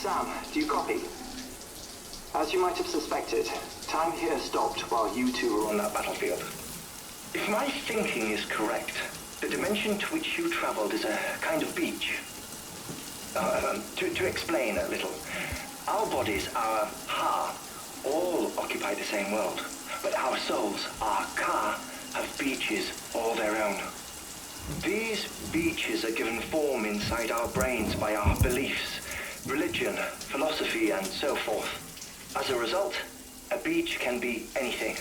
Sam, do you copy? As you might have suspected, time here stopped while you two were on that battlefield. If my thinking is correct, the dimension to which you traveled is a kind of beach. To explain a little, our bodies, our ha, all occupy the same world, but our souls, our ka, have beaches all their own. These beaches are given form inside our brains by our beliefs, religion, philosophy, and so forth. As a result, a beach can be anything,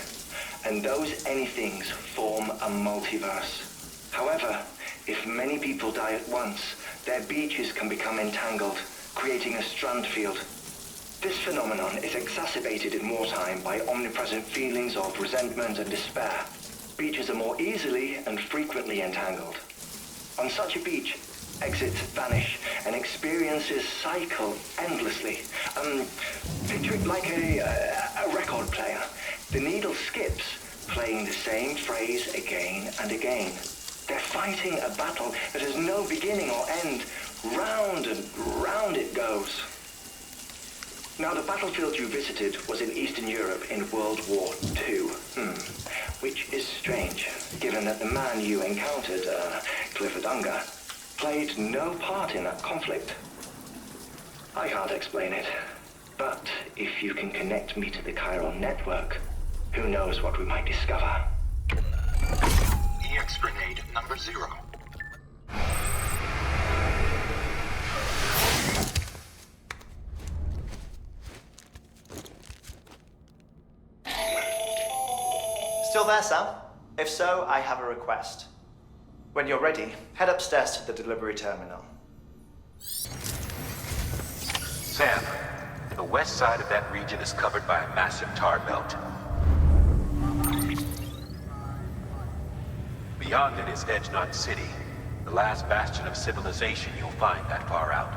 and those anythings form a multiverse. However, if many people die at once, their beaches can become entangled, creating a strand field. This phenomenon is exacerbated in wartime by omnipresent feelings of resentment and despair. Beaches are more easily and frequently entangled. On such a beach, exits vanish and experiences cycle endlessly. Picture it like a record player. The needle skips, playing the same phrase again and again. They're fighting a battle that has no beginning or end. Round and round it goes. Now, the battlefield you visited was in Eastern Europe in World War II. Which is strange, given that the man you encountered, Clifford Unger, played no part in that conflict. I can't explain it, but if you can connect me to the chiral network, who knows what we might discover. EX grenade number 0. Still there, Sam? If so, I have a request. When you're ready, head upstairs to the delivery terminal. Sam, the west side of that region is covered by a massive tar belt. Beyond it is Edgenot City, the last bastion of civilization you'll find that far out.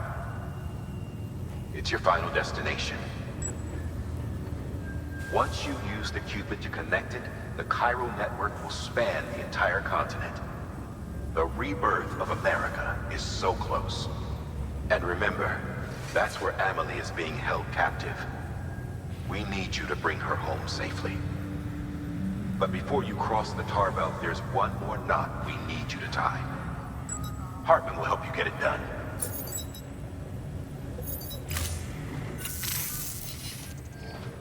It's your final destination. Once you use the Cupid to connect it, the chiral network will span the entire continent. The rebirth of America is so close. And remember, that's where Amelie is being held captive. We need you to bring her home safely. But before you cross the tar belt, there's one more knot we need you to tie. Hartman will help you get it done.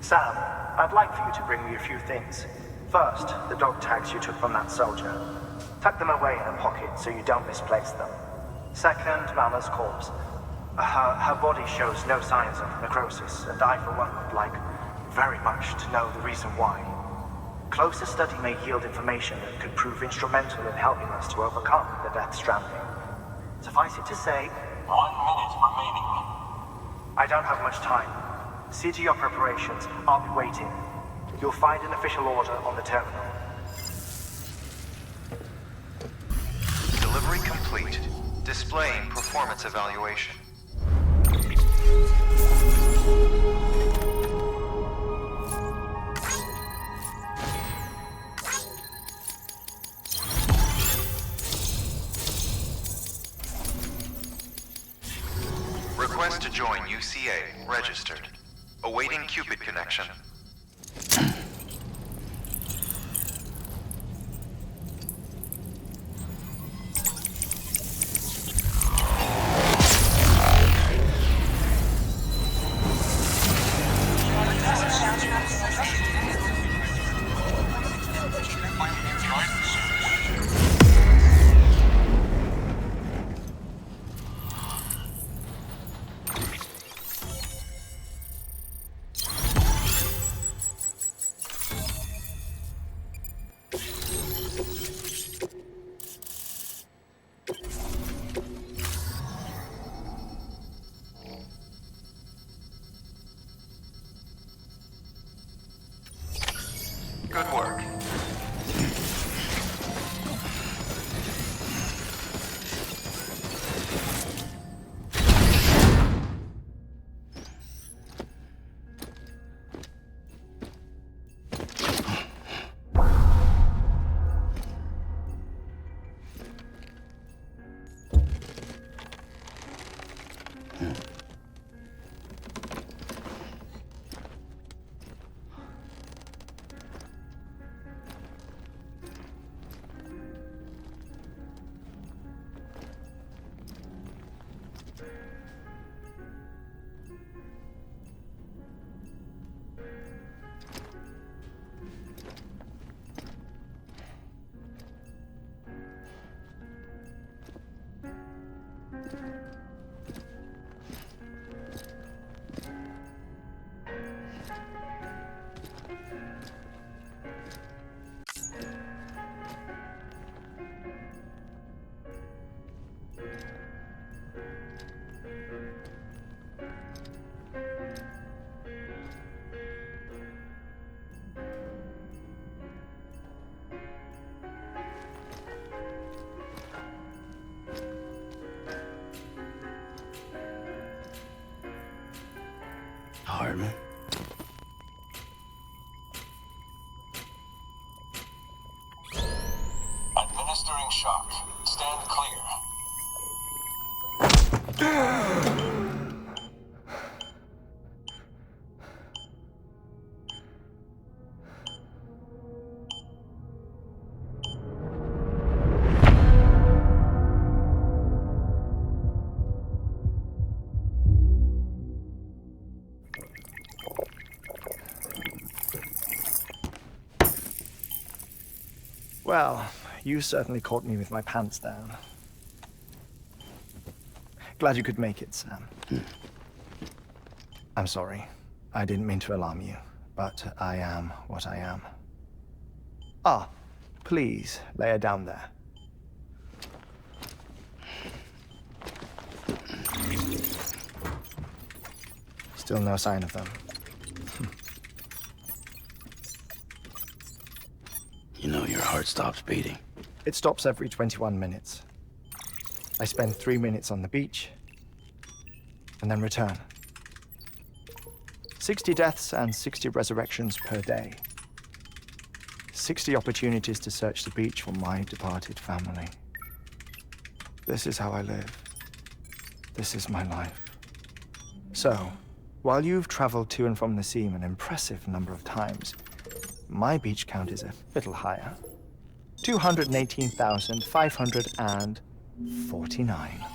Sam, I'd like for you to bring me a few things. First, the dog tags you took from that soldier. Tuck them away in a pocket so you don't misplace them. Second, Mama's corpse. Her body shows no signs of necrosis, and I, for one, would like very much to know the reason why. Closer study may yield information that could prove instrumental in helping us to overcome the death stranding. Suffice it to say, 1 minute remaining. I don't have much time. See to your preparations. I'll be waiting. You'll find an official order on the terminal. Delivery complete. Displaying performance evaluation. Request to join UCA. Registered. Awaiting Cupid connection. environment. Administering shock. Stand clear. Well, you certainly caught me with my pants down. Glad you could make it, Sam. I'm sorry. I didn't mean to alarm you, but I am what I am. Ah, please, lay her down there. Still no sign of them. You know your heart stops beating. It stops every 21 minutes. I spend 3 minutes on the beach, and then return. 60 deaths and 60 resurrections per day. 60 opportunities to search the beach for my departed family. This is how I live. This is my life. So, while you've traveled to and from the seam an impressive number of times, my beach count is a little higher. 218,549.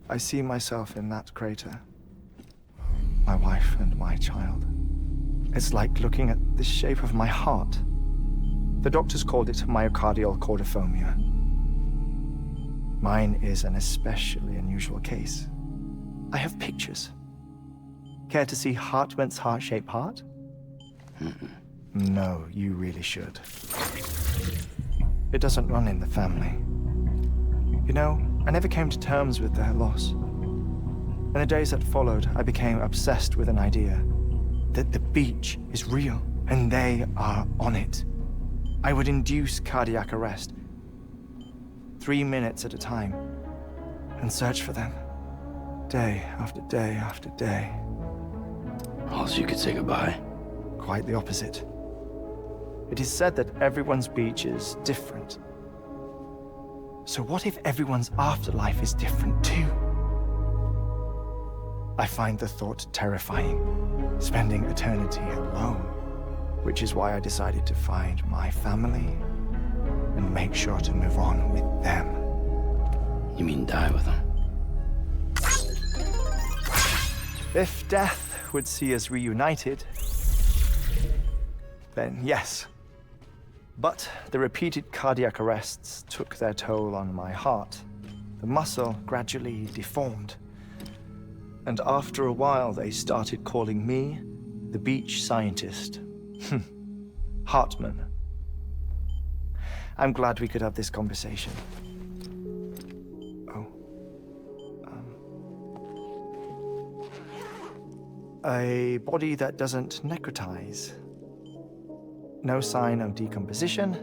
I see myself in that crater. My wife and my child. It's like looking at the shape of my heart. The doctors called it myocardial cordiformia. Mine is an especially unusual case. I have pictures. Care to see Hartmann's heart-shaped heart? No, you really should. It doesn't run in the family. You know, I never came to terms with their loss. In the days that followed, I became obsessed with an idea that the beach is real and they are on it. I would induce cardiac arrest, 3 minutes at a time, and search for them, day after day after day. All so you could say goodbye. Quite the opposite. It is said that everyone's beach is different. So what if everyone's afterlife is different too? I find the thought terrifying, spending eternity alone, which is why I decided to find my family and make sure to move on with them. You mean die with them? If death would see us reunited, then yes. But the repeated cardiac arrests took their toll on my heart. The muscle gradually deformed. And after a while, they started calling me the beach scientist. Hartmann. I'm glad we could have this conversation. Oh. A body that doesn't necrotize. No sign of decomposition.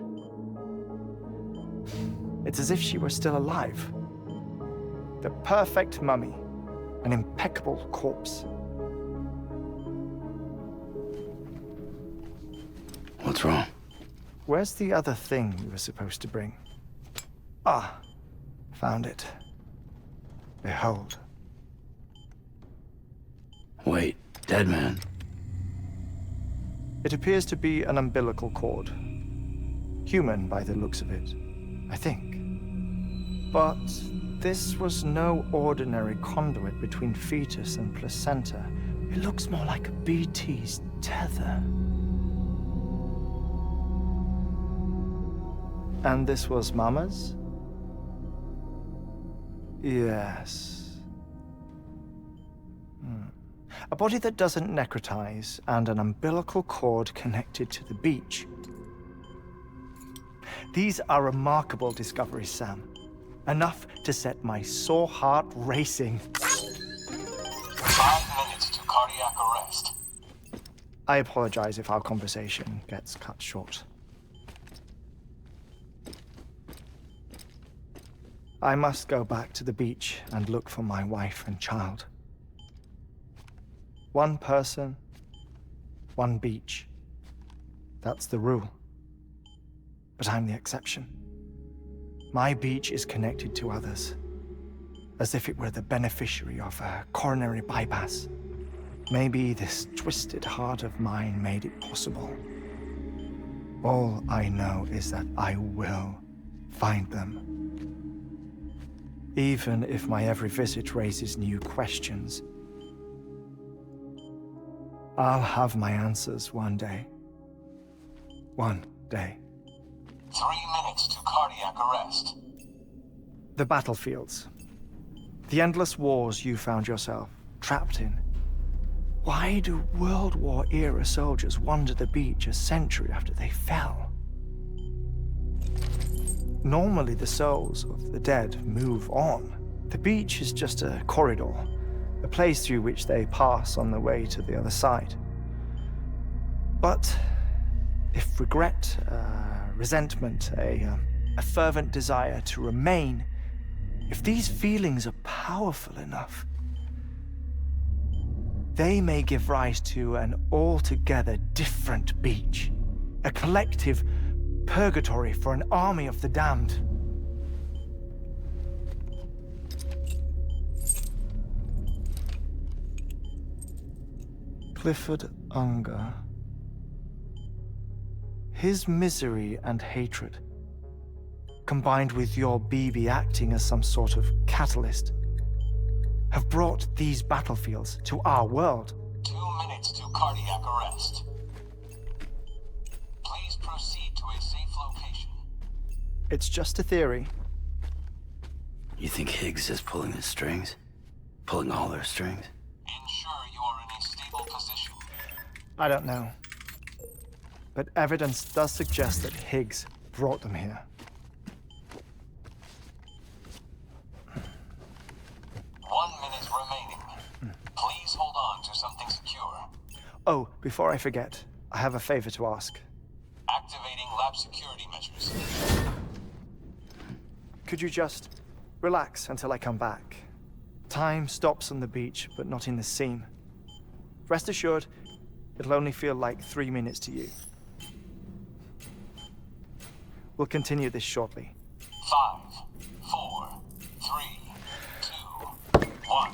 It's as if she were still alive. The perfect mummy. An impeccable corpse. What's wrong? Where's the other thing you were supposed to bring? Ah, found it. Behold. Wait, dead man. It appears to be an umbilical cord. Human by the looks of it, I think. But this was no ordinary conduit between fetus and placenta. It looks more like a BT's tether. And this was Mama's? Yes. A body that doesn't necrotize and an umbilical cord connected to the beach. These are remarkable discoveries, Sam. Enough to set my sore heart racing. 5 minutes to cardiac arrest. I apologize if our conversation gets cut short. I must go back to the beach and look for my wife and child. One person, one beach. That's the rule. But I'm the exception. My beach is connected to others, as if it were the beneficiary of a coronary bypass. Maybe this twisted heart of mine made it possible. All I know is that I will find them. Even if my every visit raises new questions, I'll have my answers one day. One day. 3 minutes to cardiac arrest. The battlefields. The endless wars you found yourself trapped in. Why do World War-era soldiers wander the beach a century after they fell? Normally, the souls of the dead move on. The beach is just a corridor, a place through which they pass on the way to the other side. But if regret, resentment, a fervent desire to remain, if these feelings are powerful enough, they may give rise to an altogether different beach, a collective purgatory for an army of the damned. Clifford Unger. His misery and hatred, combined with your BB acting as some sort of catalyst, have brought these battlefields to our world. 2 minutes to cardiac arrest. Please proceed to a safe location. It's just a theory. You think Higgs is pulling the strings? Pulling all their strings? Ensure you are in a stable position. I don't know. But evidence does suggest that Higgs brought them here. 1 minute remaining. Please hold on to something secure. Oh, before I forget, I have a favor to ask. Activating lab security measures. Could you just relax until I come back? Time stops on the beach, but not in the scene. Rest assured, it'll only feel like 3 minutes to you. We'll continue this shortly. 5, 4, 3, 2, 1.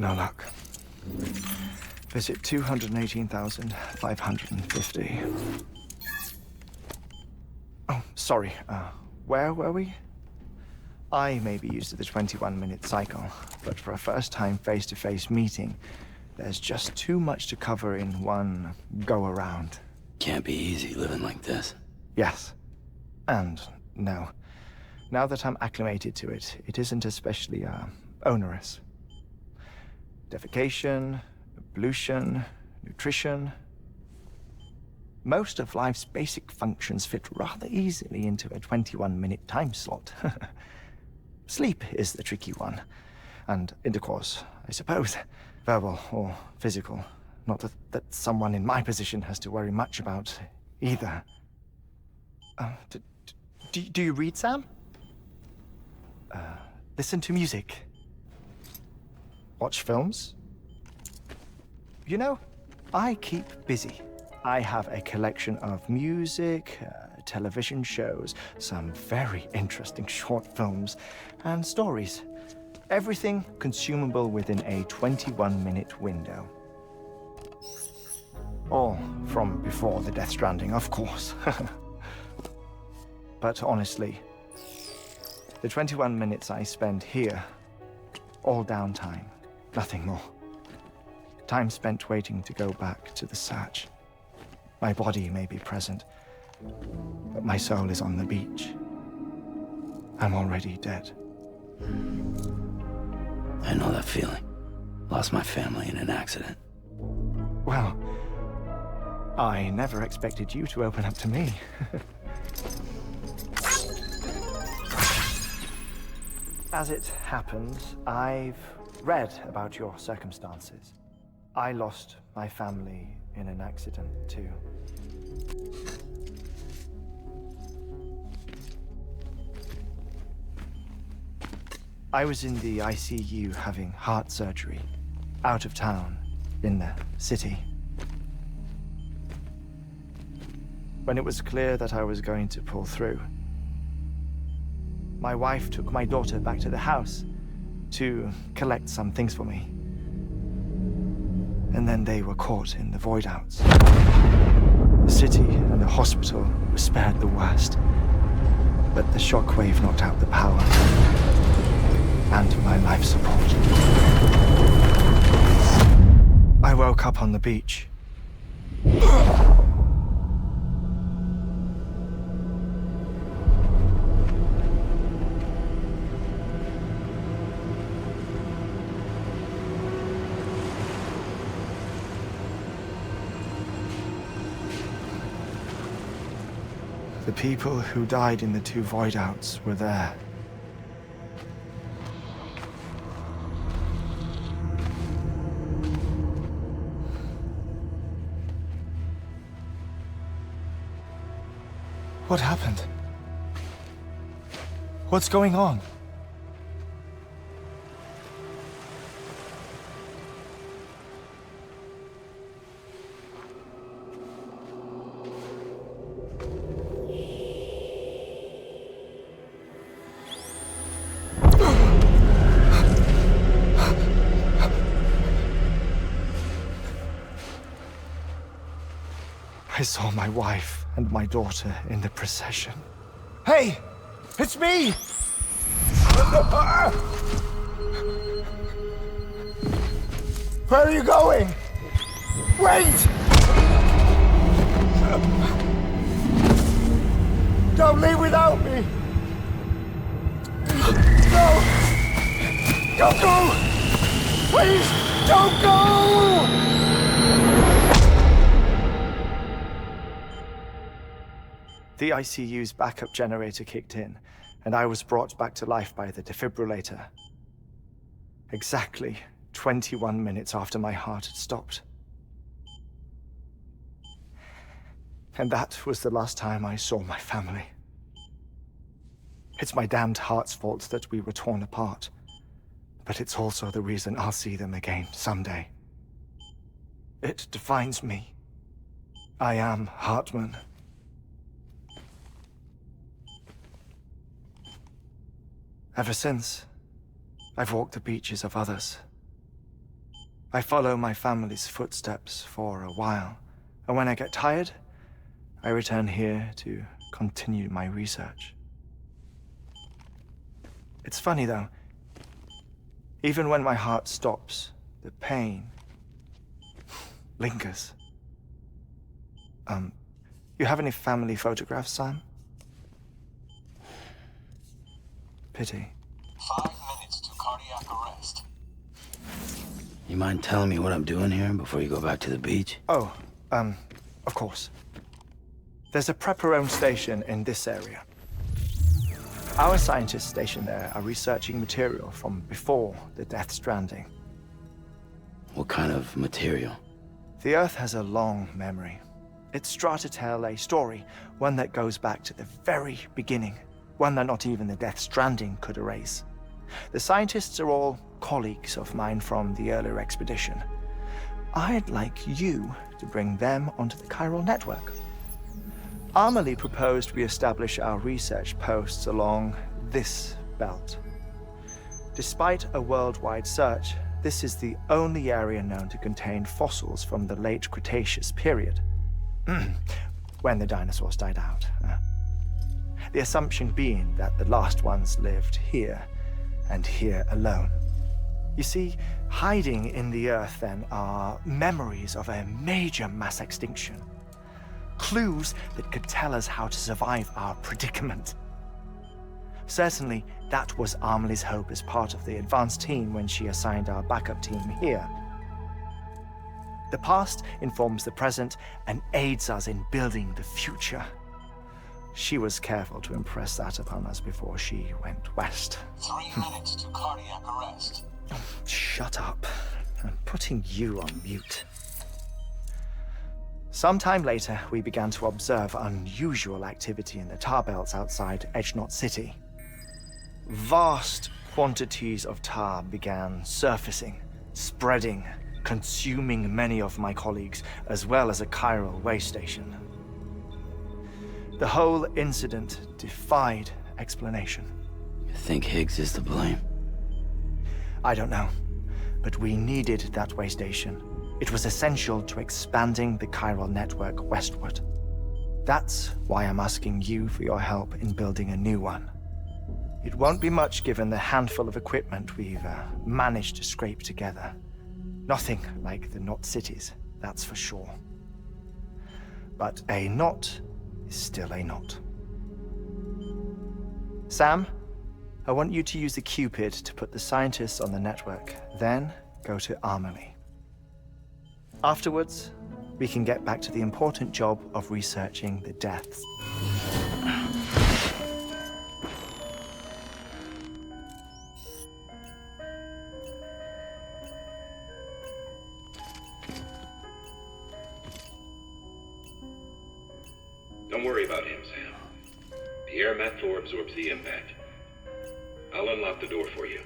No luck. Visit 218,550. Oh, sorry. Where were we? I may be used to the 21-minute cycle, but for a first-time face-to-face meeting, there's just too much to cover in one go-around. Can't be easy living like this. Yes. And no. Now that I'm acclimated to it, it isn't especially, onerous. Defecation, ablution, nutrition. Most of life's basic functions fit rather easily into a 21-minute time slot. Sleep is the tricky one. And intercourse, I suppose. Verbal or physical. Not that someone in my position has to worry much about either. Do you read, Sam? Listen to music. Watch films? You know, I keep busy. I have a collection of music, television shows, some very interesting short films, and stories. Everything consumable within a 21-minute window. All from before the Death Stranding, of course. But honestly, the 21 minutes I spend here, all downtime, nothing more. Time spent waiting to go back to the search. My body may be present, but my soul is on the beach. I'm already dead. I know that feeling. Lost my family in an accident. Well, I never expected you to open up to me. As it happens, I've read about your circumstances. I lost my family in an accident, too. I was in the ICU having heart surgery, out of town, in the city. When it was clear that I was going to pull through, my wife took my daughter back to the house to collect some things for me. And then they were caught in the void outs. The city and the hospital were spared the worst, but the shockwave knocked out the power and my life support. I woke up on the beach. The people who died in the two void outs were there. What happened? What's going on? I saw my wife and my daughter in the procession. Hey! It's me! Where are you going? Wait! Don't leave without me! No! Don't go! Please, don't go! The ICU's backup generator kicked in, and I was brought back to life by the defibrillator. Exactly 21 minutes after my heart had stopped. And that was the last time I saw my family. It's my damned heart's fault that we were torn apart, but it's also the reason I'll see them again someday. It defines me. I am Hartman. Ever since, I've walked the beaches of others, I follow my family's footsteps for a while, and when I get tired, I return here to continue my research. It's funny though, even when my heart stops, the pain lingers. You have any family photographs, Sam? Pity. 5 minutes to cardiac arrest. You mind telling me what I'm doing here before you go back to the beach? Oh, of course. There's a Prepperone station in this area. Our scientists stationed there are researching material from before the Death Stranding. What kind of material? The Earth has a long memory. It's trying to tell a story, one that goes back to the very beginning, one that not even the Death Stranding could erase. The scientists are all colleagues of mine from the earlier expedition. I'd like you to bring them onto the chiral network. Amelie proposed we establish our research posts along this belt. Despite a worldwide search, this is the only area known to contain fossils from the late Cretaceous period, when the dinosaurs died out. The assumption being that the last ones lived here, and here alone. You see, hiding in the Earth then are memories of a major mass extinction. Clues that could tell us how to survive our predicament. Certainly, that was Amelie's hope as part of the advanced team when she assigned our backup team here. The past informs the present and aids us in building the future. She was careful to impress that upon us before she went west. 3 minutes to cardiac arrest. Shut up. I'm putting you on mute. Sometime later, we began to observe unusual activity in the tar belts outside Edgenot City. Vast quantities of tar began surfacing, spreading, consuming many of my colleagues, as well as a chiral way station. The whole incident defied explanation. You think Higgs is to blame? I don't know, but we needed that way station. It was essential to expanding the chiral network westward. That's why I'm asking you for your help in building a new one. It won't be much given the handful of equipment we've managed to scrape together. Nothing like the knot cities, that's for sure. But a knot is still a knot. Sam, I want you to use the Cupid to put the scientists on the network, then go to Amelie. Afterwards, we can get back to the important job of researching the deaths. Don't worry about him, Sam. The air mat floor absorbs the impact. I'll unlock the door for you.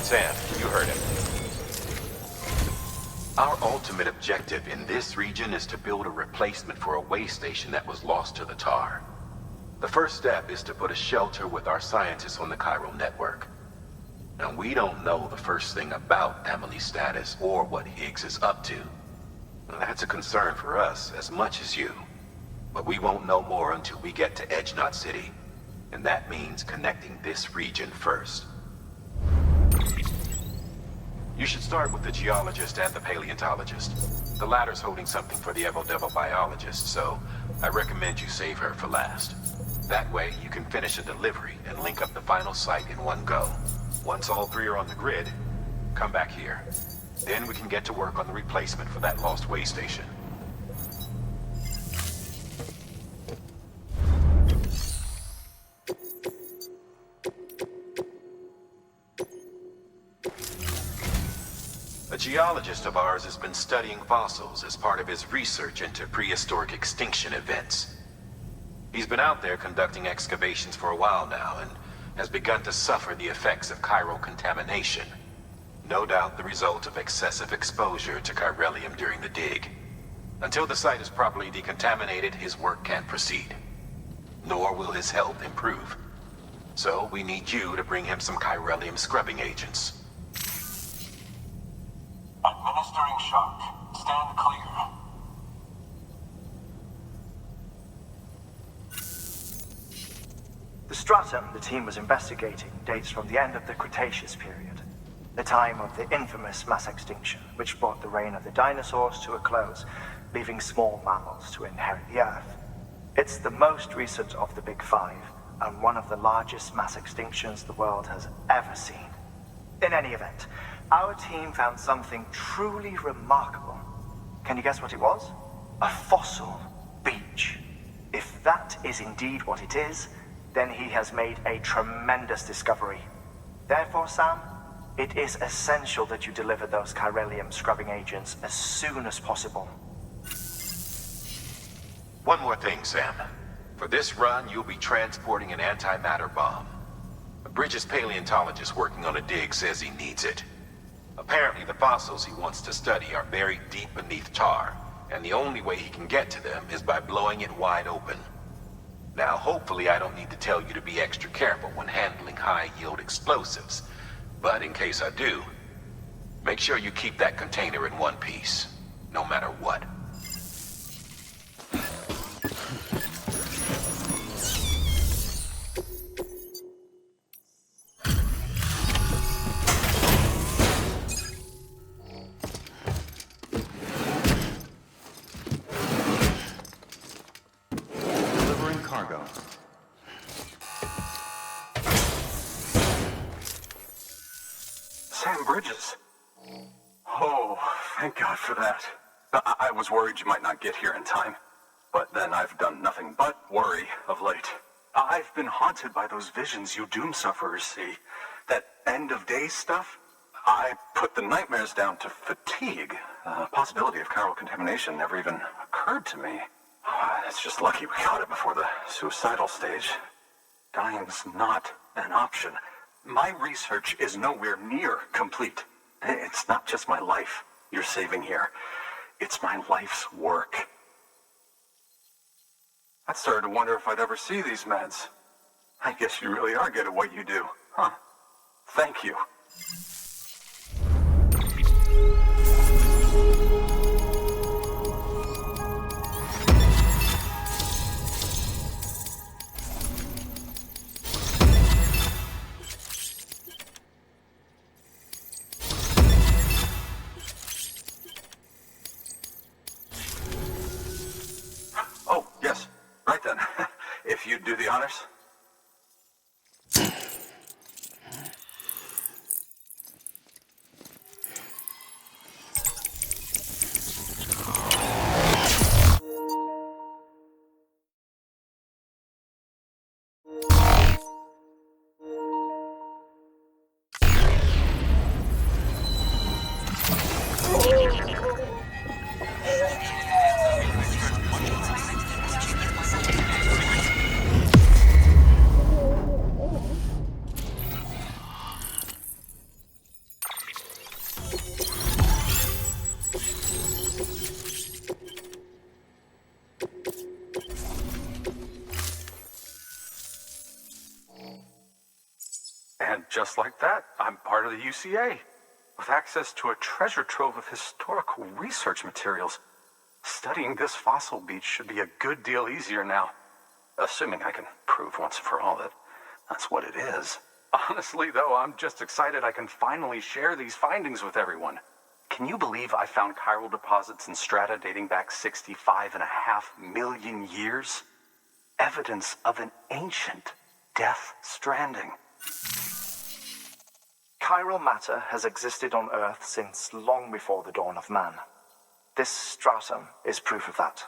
Sam, you heard him. Our ultimate objective in this region is to build a replacement for a way station that was lost to the tar. The first step is to put a shelter with our scientists on the chiral network. And we don't know the first thing about Amelie's status or what Higgs is up to. That's a concern for us as much as you. But we won't know more until we get to Edgenot City. And that means connecting this region first. You should start with the geologist and the paleontologist. The latter's holding something for the Evo-Devo biologist, so I recommend you save her for last. That way, you can finish a delivery and link up the final site in one go. Once all three are on the grid, come back here. Then we can get to work on the replacement for that lost way station. geologist of ours has been studying fossils as part of his research into prehistoric extinction events. He's been out there conducting excavations for a while now and has begun to suffer the effects of chiral contamination. No doubt the result of excessive exposure to chiralium during the dig. Until the site is properly decontaminated, his work can't proceed. Nor will his health improve. So we need you to bring him some chiralium scrubbing agents. Administering shock. Stand clear. The stratum the team was investigating dates from the end of the Cretaceous period, the time of the infamous mass extinction, which brought the reign of the dinosaurs to a close, leaving small mammals to inherit the Earth. It's the most recent of the Big Five, and one of the largest mass extinctions the world has ever seen. In any event, our team found something truly remarkable. Can you guess what it was? A fossil beach. If that is indeed what it is, then he has made a tremendous discovery. Therefore, Sam, it is essential that you deliver those chiralium scrubbing agents as soon as possible. One more thing, Sam. For this run, you'll be transporting an antimatter bomb. A British paleontologist working on a dig says he needs it. Apparently, the fossils he wants to study are buried deep beneath tar, and the only way he can get to them is by blowing it wide open. Now, hopefully I don't need to tell you to be extra careful when handling high-yield explosives, but in case I do, make sure you keep that container in one piece, no matter what. Cargo. Sam Bridges. Oh, thank God for that. I was worried you might not get here in time. But then I've done nothing but worry of late. I've been haunted by those visions you doom sufferers see. That end-of-day stuff. I put the nightmares down to fatigue. The possibility of chiral contamination never even occurred to me. It's just lucky we caught it before the suicidal stage. Dying's not an option. My research is nowhere near complete. It's not just my life you're saving here. It's my life's work. I started to wonder if I'd ever see these meds. I guess you really are good at what you do, huh? Thank you. Oh, yes. Right then. If you'd do the honors. And just like that, I'm part of the UCA, with access to a treasure trove of historical research materials. Studying this fossil beach should be a good deal easier now, assuming I can prove once for all that that's what it is. Honestly, though, I'm just excited I can finally share these findings with everyone. Can you believe I found chiral deposits in strata dating back 65.5 million years? Evidence of an ancient death stranding. Chiral matter has existed on Earth since long before the dawn of man. This stratum is proof of that.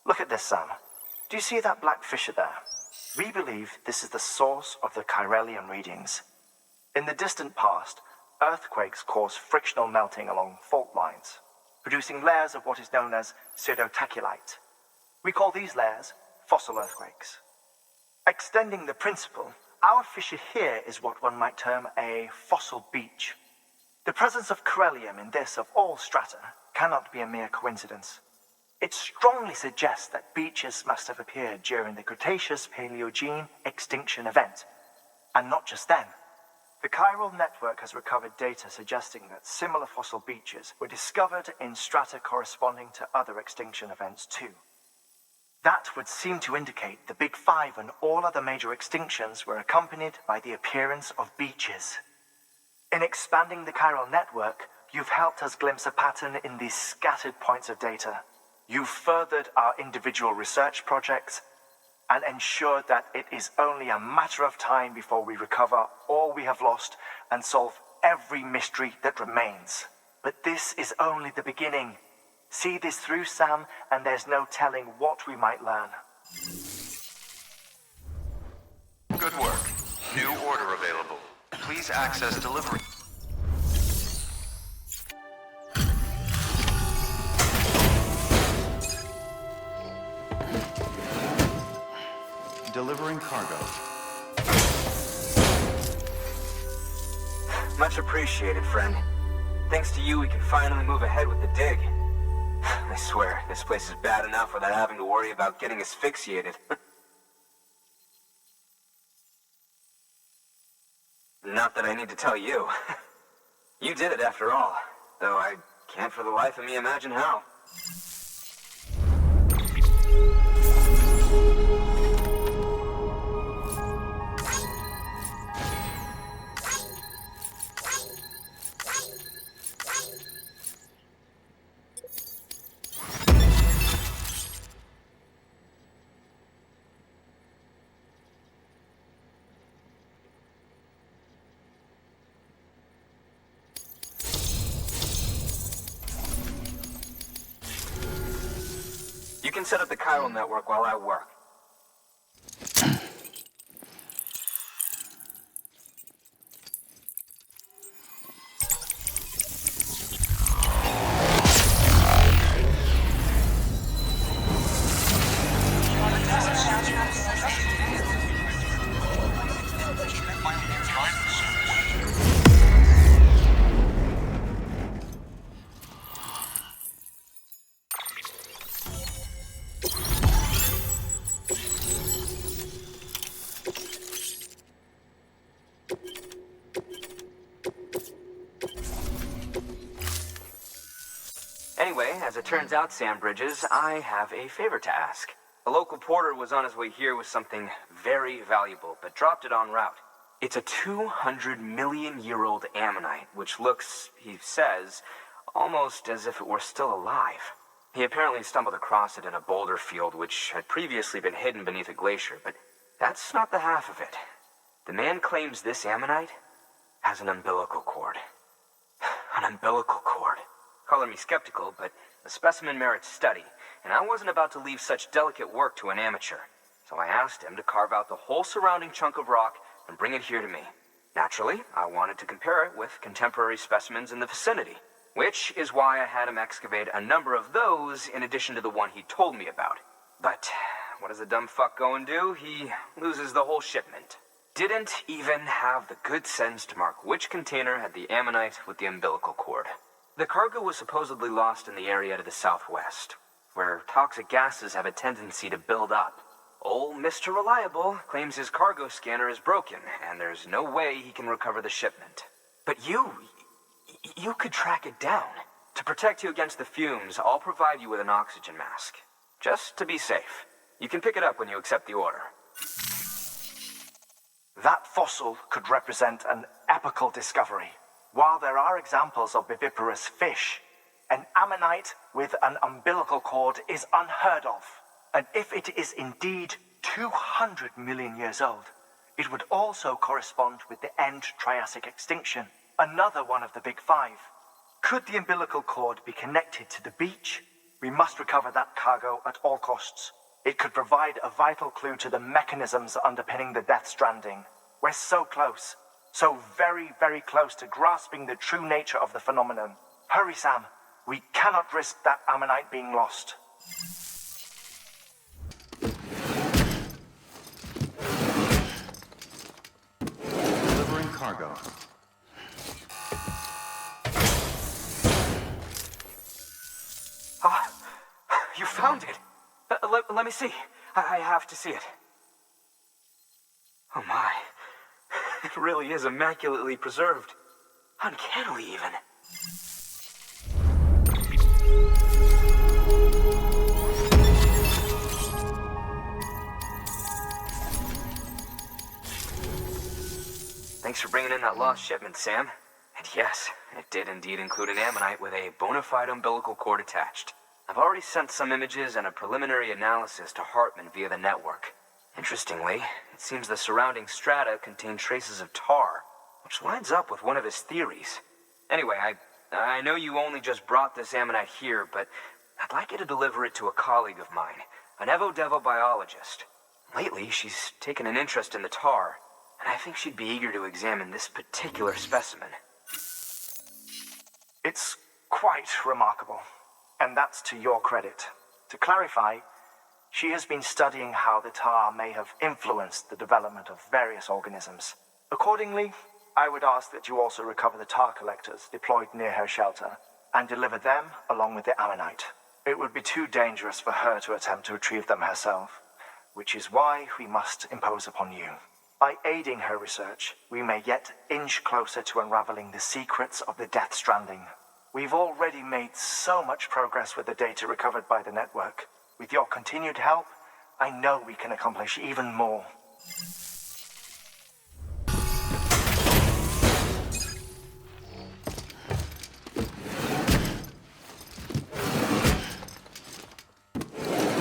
Look at this, Sam. Do you see that black fissure there? We believe this is the source of the chiralium readings. In the distant past, Earthquakes cause frictional melting along fault lines, producing layers of what is known as pseudotaculite. We call these layers fossil earthquakes. Extending the principle, our fissure here is what one might term a fossil beach. The presence of corellium in this of all strata cannot be a mere coincidence. It strongly suggests that beaches must have appeared during the Cretaceous-Paleogene extinction event, and not just then. The chiral network has recovered data suggesting that similar fossil beaches were discovered in strata corresponding to other extinction events too. That would seem to indicate the Big Five and all other major extinctions were accompanied by the appearance of beaches. In expanding the chiral network, you've helped us glimpse a pattern in these scattered points of data. You've furthered our individual research projects and ensured that it is only a matter of time before we recover all we have lost and solve every mystery that remains. But this is only the beginning. See this through, Sam, and there's no telling what we might learn. Good work. New order available. Please access delivery. Delivering cargo. Much appreciated, friend. Thanks to you, we can finally move ahead with the dig. I swear, this place is bad enough without having to worry about getting asphyxiated. Not that I need to tell you. You did it after all, though I can't for the life of me imagine how. You can set up the chiral network while I work. Anyway, as it turns out, Sam Bridges, I have a favor to ask. A local porter was on his way here with something very valuable, but dropped it en route. It's a 200-million-year-old ammonite, which looks, he says, almost as if it were still alive. He apparently stumbled across it in a boulder field which had previously been hidden beneath a glacier, but that's not the half of it. The man claims this ammonite has an umbilical cord. An umbilical cord. Color me skeptical, but the specimen merits study, and I wasn't about to leave such delicate work to an amateur. So I asked him to carve out the whole surrounding chunk of rock and bring it here to me. Naturally, I wanted to compare it with contemporary specimens in the vicinity, which is why I had him excavate a number of those in addition to the one he told me about. But what does the dumb fuck go and do? He loses the whole shipment. Didn't even have the good sense to mark which container had the ammonite with the umbilical cord. The cargo was supposedly lost in the area to the southwest, where toxic gases have a tendency to build up. Old Mr. Reliable claims his cargo scanner is broken, and there's no way he can recover the shipment. But you could track it down. To protect you against the fumes, I'll provide you with an oxygen mask. Just to be safe. You can pick it up when you accept the order. That fossil could represent an epochal discovery. While there are examples of viviparous fish, an ammonite with an umbilical cord is unheard of. And if it is indeed 200 million years old, it would also correspond with the end Triassic extinction, another one of the Big Five. Could the umbilical cord be connected to the beach? We must recover that cargo at all costs. It could provide a vital clue to the mechanisms underpinning the death stranding. We're so close. So very, very close to grasping the true nature of the phenomenon. Hurry, Sam. We cannot risk that ammonite being lost. Delivering cargo. Ah, you found it. Let me see. I have to see it. Oh my. It really is immaculately preserved. Uncannily even. Thanks for bringing in that lost shipment, Sam. And yes, it did indeed include an ammonite with a bona fide umbilical cord attached. I've already sent some images and a preliminary analysis to Hartman via the network. Interestingly, it seems the surrounding strata contain traces of tar, which lines up with one of his theories. Anyway, I know you only just brought this ammonite here, but I'd like you to deliver it to a colleague of mine, an Evo-Devo biologist. Lately, she's taken an interest in the tar, and I think she'd be eager to examine this particular specimen. It's quite remarkable, and that's to your credit. To clarify, she has been studying how the tar may have influenced the development of various organisms. Accordingly, I would ask that you also recover the tar collectors deployed near her shelter and deliver them along with the ammonite. It would be too dangerous for her to attempt to retrieve them herself, which is why we must impose upon you. By aiding her research, we may yet inch closer to unraveling the secrets of the Death Stranding. We've already made so much progress with the data recovered by the network. With your continued help, I know we can accomplish even more.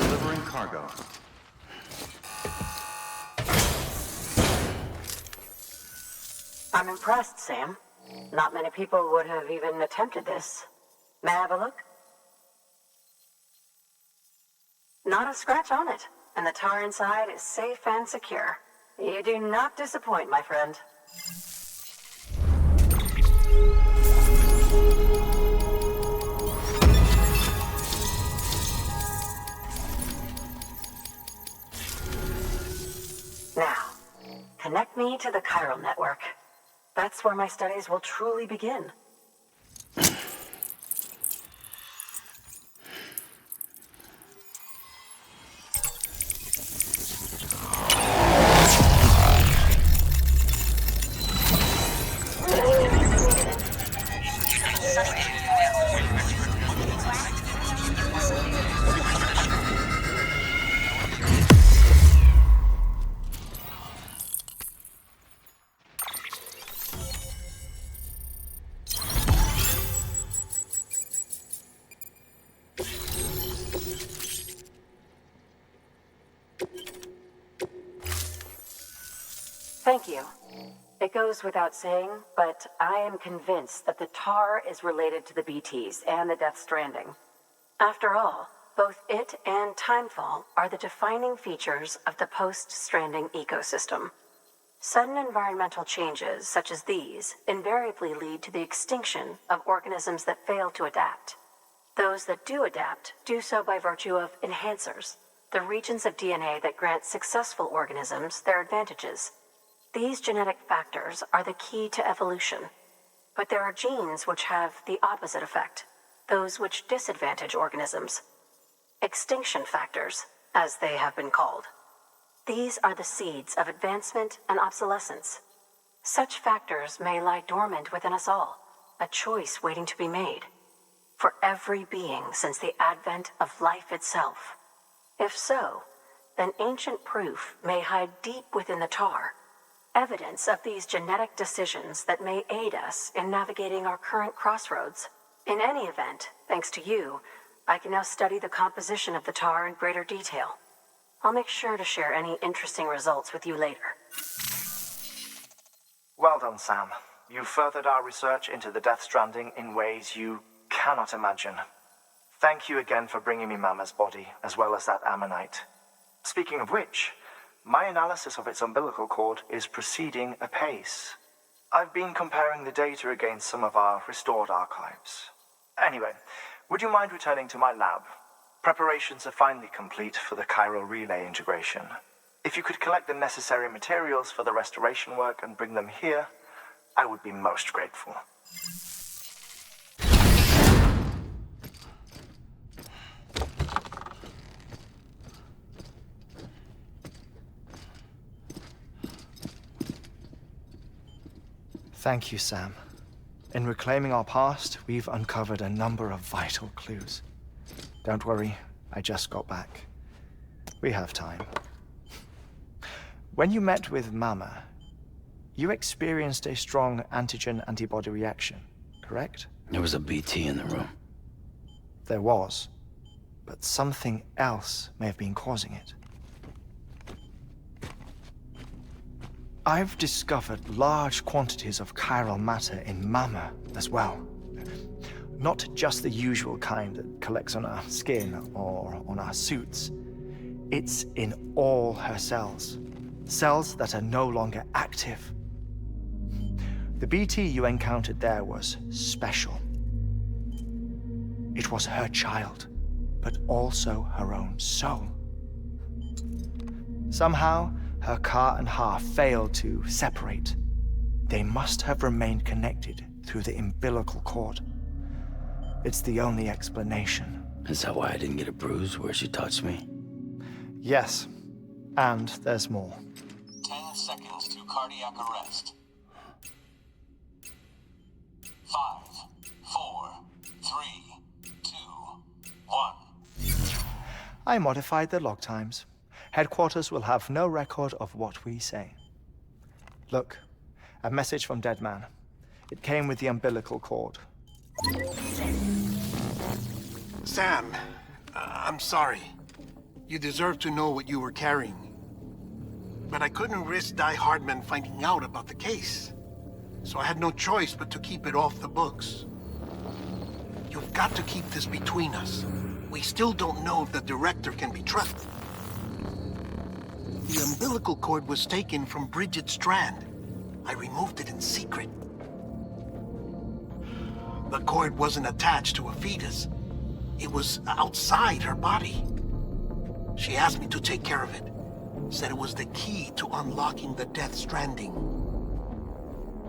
Delivering cargo. I'm impressed, Sam. Not many people would have even attempted this. May I have a look? Not a scratch on it, and the tar inside is safe and secure. You do not disappoint, my friend. Now, connect me to the chiral network. That's where my studies will truly begin. Thank you. It goes without saying, but I am convinced that the tar is related to the BTs and the Death Stranding. After all, both it and Timefall are the defining features of the post-Stranding ecosystem. Sudden environmental changes such as these invariably lead to the extinction of organisms that fail to adapt. Those that do adapt do so by virtue of enhancers, the regions of DNA that grant successful organisms their advantages. These genetic factors are the key to evolution. But there are genes which have the opposite effect, those which disadvantage organisms. Extinction factors, as they have been called. These are the seeds of advancement and obsolescence. Such factors may lie dormant within us all, a choice waiting to be made. For every being since the advent of life itself. If so, then ancient proof may hide deep within the tar, evidence of these genetic decisions that may aid us in navigating our current crossroads. In any event, thanks to you, I can now study the composition of the tar in greater detail. I'll make sure to share any interesting results with you later. Well done, Sam. You furthered our research into the Death Stranding in ways you cannot imagine. Thank you again for bringing me Mama's body, as well as that ammonite. Speaking of which, my analysis of its umbilical cord is proceeding apace. I've been comparing the data against some of our restored archives. Anyway, would you mind returning to my lab? Preparations are finally complete for the chiral relay integration. If you could collect the necessary materials for the restoration work and bring them here, I would be most grateful. Thank you, Sam. In reclaiming our past, we've uncovered a number of vital clues. Don't worry, I just got back. We have time. When you met with Mama, you experienced a strong antigen-antibody reaction, correct? There was a BT in the room. There was, but something else may have been causing it. I've discovered large quantities of chiral matter in Mama as well. Not just the usual kind that collects on our skin or on our suits. It's in all her cells. Cells that are no longer active. The BT you encountered there was special. It was her child, but also her own soul. Somehow, her Ka and Ha failed to separate. They must have remained connected through the umbilical cord. It's the only explanation. Is that why I didn't get a bruise where she touched me? Yes, and there's more. 10 seconds to cardiac arrest. 5, 4, 3, 2, 1. I modified the log times. Headquarters will have no record of what we say. Look, a message from Dead Man. It came with the umbilical cord. Sam, I'm sorry. You deserve to know what you were carrying. But I couldn't risk Die Hardman finding out about the case. So I had no choice but to keep it off the books. You've got to keep this between us. We still don't know if the director can be trusted. The umbilical cord was taken from Bridget Strand. I removed it in secret. The cord wasn't attached to a fetus. It was outside her body. She asked me to take care of it. Said it was the key to unlocking the Death Stranding.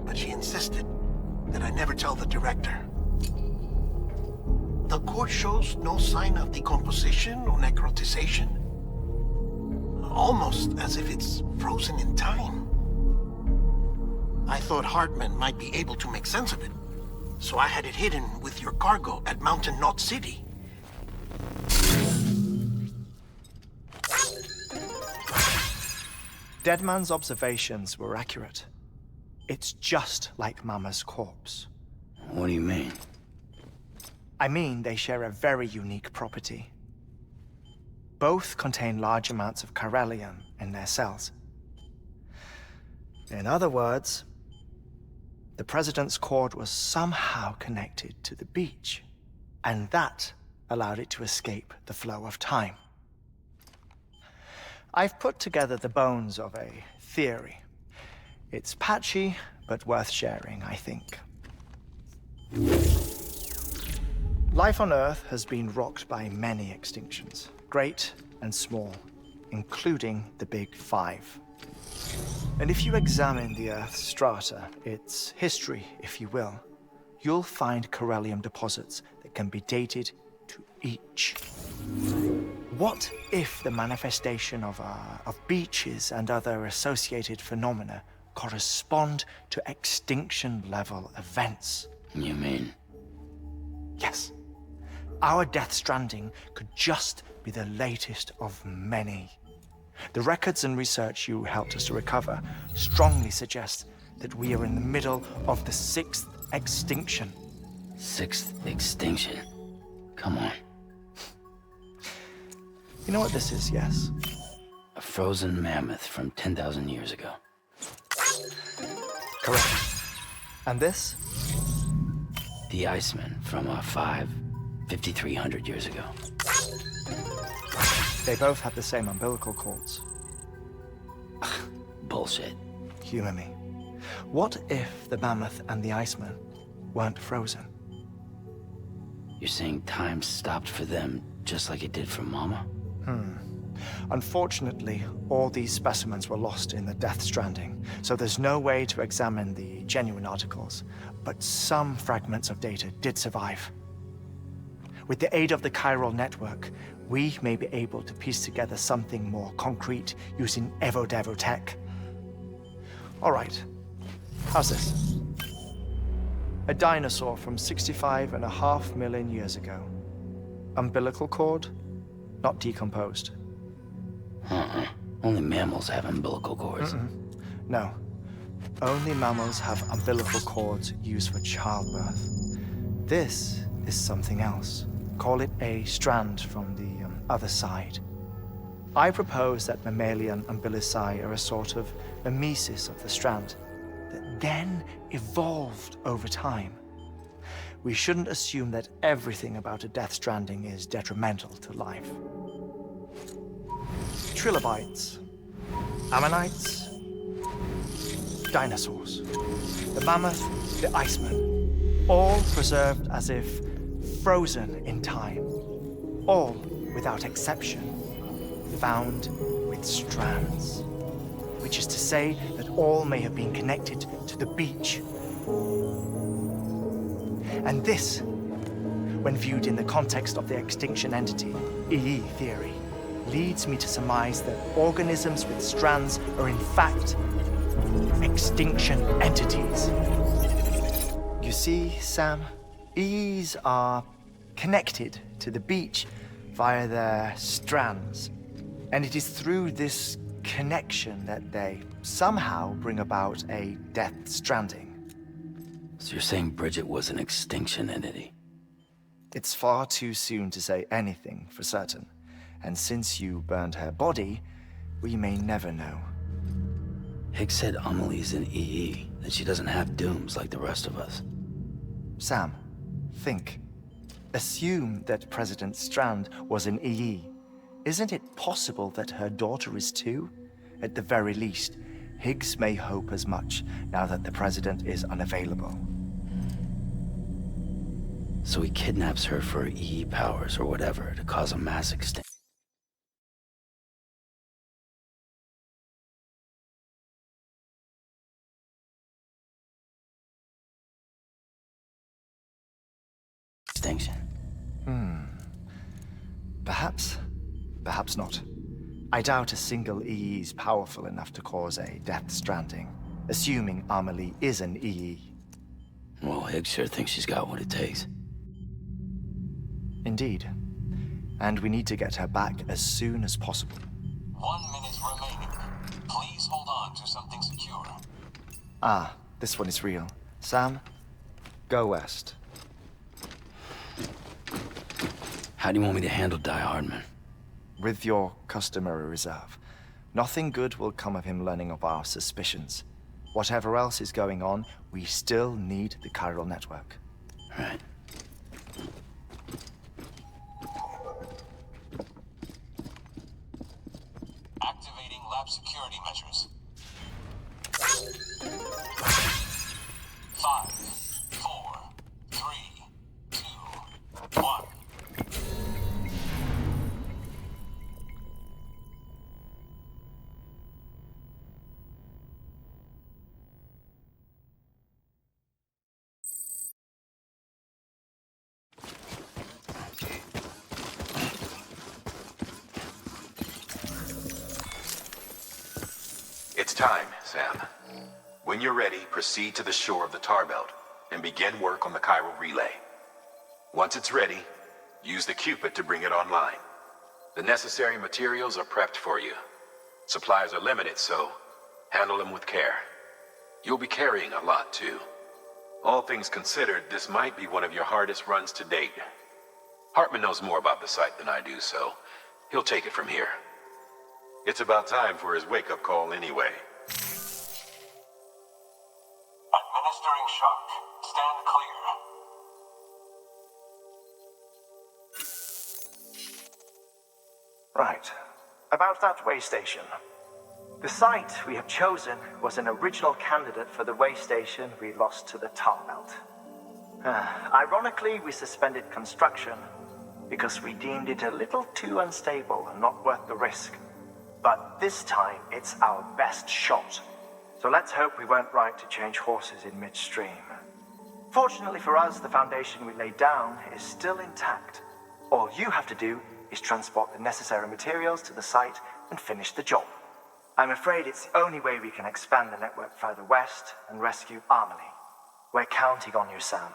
But she insisted that I never tell the director. The cord shows no sign of decomposition or necrotization. Almost as if it's frozen in time. I thought Hartman might be able to make sense of it, so I had it hidden with your cargo at Mountain Knot City. Deadman's observations were accurate. It's just like Mama's corpse. What do you mean? I mean, they share a very unique property. Both contain large amounts of chiralium in their cells. In other words, the President's cord was somehow connected to the beach, and that allowed it to escape the flow of time. I've put together the bones of a theory. It's patchy, but worth sharing, I think. Life on Earth has been rocked by many extinctions, great and small, including the Big Five. And if you examine the Earth's strata, its history, if you will, you'll find chiralium deposits that can be dated to each. What if the manifestation of beaches and other associated phenomena correspond to extinction-level events? You mean? Yes. Our Death Stranding could just be the latest of many. The records and research you helped us to recover strongly suggest that we are in the middle of the 6th extinction. 6th extinction? Come on. You know what this is, yes? A frozen mammoth from 10,000 years ago. Correct. And this? The Iceman from 5,300 years ago. They both have the same umbilical cords. Bullshit. Humor me. What if the mammoth and the Iceman weren't frozen? You're saying time stopped for them just like it did for Mama? Unfortunately, all these specimens were lost in the Death Stranding, so there's no way to examine the genuine articles, but some fragments of data did survive. With the aid of the chiral network, we may be able to piece together something more concrete using Evo-Devo tech. All right, how's this? A dinosaur from 65.5 million years ago. Umbilical cord, not decomposed. Only mammals have umbilical cords. No, only mammals have umbilical cords used for childbirth. This is something else. Call it a strand from the other side. I propose that mammalian umbilici are a sort of mimesis of the strand that then evolved over time. We shouldn't assume that everything about a Death Stranding is detrimental to life. Trilobites, ammonites, dinosaurs, the mammoth, the Iceman, all preserved as if frozen in time, all, without exception, found with strands, which is to say that all may have been connected to the beach. And this, when viewed in the context of the extinction entity, EE theory, leads me to surmise that organisms with strands are in fact extinction entities. You see, Sam, EEs are connected to the beach via their strands, and it is through this connection that they somehow bring about a Death Stranding. So you're saying Bridget was an extinction entity? It's far too soon to say anything for certain, and since you burned her body, we may never know. Higgs said Amelie's an EE, that she doesn't have dooms like the rest of us. Sam, think. Assume that President Strand was an EE. Isn't it possible that her daughter is too? At the very least, Higgs may hope as much now that the president is unavailable. So he kidnaps her for EE powers or whatever to cause a mass extinction. Perhaps. Perhaps not. I doubt a single EE is powerful enough to cause a Death Stranding, assuming Amelie is an EE. Well, Higgs sure thinks she's got what it takes. Indeed. And we need to get her back as soon as possible. 1 minute remaining. Please hold on to something secure. Ah, this one is real. Sam, go west. How do you want me to handle Die Hardman? With your customary reserve. Nothing good will come of him learning of our suspicions. Whatever else is going on, we still need the chiral network. Right. Activating lab security measures. 5, 4, 3, 2, 1. It's time, Sam. When you're ready, proceed to the shore of the tar belt and begin work on the chiral relay. Once it's ready, use the Cupid to bring it online. The necessary materials are prepped for you. Supplies are limited, so handle them with care. You'll be carrying a lot, too. All things considered, this might be one of your hardest runs to date. Hartman knows more about the site than I do, so he'll take it from here. It's about time for his wake-up call anyway. Administering shock. Stand clear. Right. About that way station. The site we have chosen was an original candidate for the way station we lost to the tar belt. Ironically, we suspended construction because we deemed it a little too unstable and not worth the risk. But this time, it's our best shot. So let's hope we weren't right to change horses in midstream. Fortunately for us, the foundation we laid down is still intact. All you have to do is transport the necessary materials to the site and finish the job. I'm afraid it's the only way we can expand the network further west and rescue Amelie. We're counting on you, Sam.